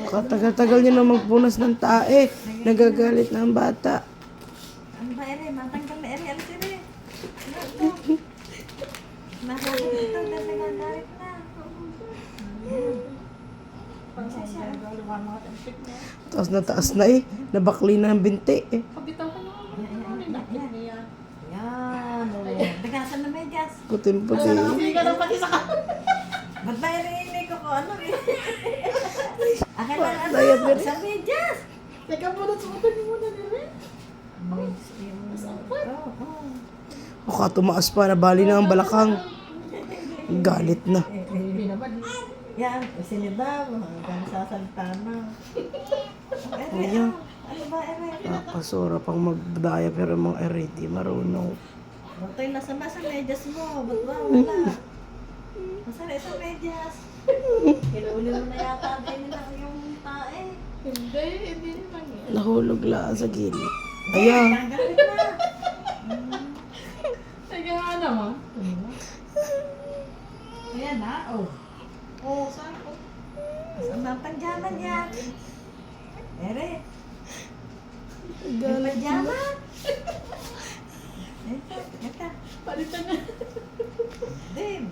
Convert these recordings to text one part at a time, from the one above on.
Katagal-tagal niya na magpunas ng tae. Nagagalit na ang bata. Ano ba, Ere? Matanggal na, Ere. Alis, Ere. Ano ito? Nahulog ito dahil nagagalit na. Taas na taas na eh. Nabakli na ng binti eh. Kabitaw ka naman. Yan. Dagasan na medyas. Puting-puti. Hindi ka daw pati sa Ba't ba iniinay ko ano eh? Akin na ano? Dayat na rin. Sa medyas. Teka muna, sumunod niyo muna nila. Baka tumaas pa. Nabali na ang balakang. Galit na. Hindi naman. Yan, sinidaw. Hanggang sasalita na. Ere, Ayan. ano ba, Ere? Nakasura pang magdaya pero mga ere di marunong. Batoy, nasa medyas mo. Ba't ba? Wala. Nasaan na isang medyas? Kinuuli mo na yata din nila yung tae. Hindi naman yan. Nahulog lang sa gilid. Ayan. Gagalit na. Teka nga naman. Ayan na, oh. Oo, saan ko? Saan ba ang panjaman yan? Ere. Yung panjaman. Ito. Palitan na. Din.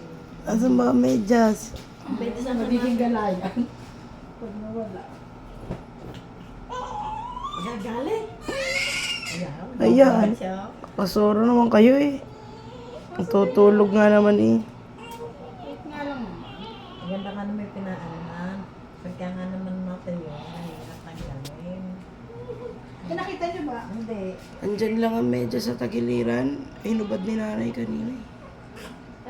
Asan ba ang medyas? Pwede sa Magiging galayan. Pag nawala. Magagalit. Ayan. Siya. Kasura naman kayo eh. Tutulog nga naman eh. Wait nga lang naman. Maganda ka naman yung pinaanahan. Pagka nga naman natin yun, mahirap tanggalin. Nakita niyo ba? Hindi. Andyan lang ang medyas sa tagiliran. Hinubad ni nanay kanina eh.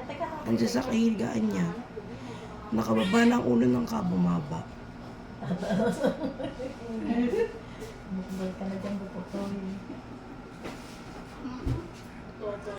Teka, Andyan sa kahigaan niya. Nakababa na ang ulo ng kabumaba. bukbal ka na dyan, buputoy.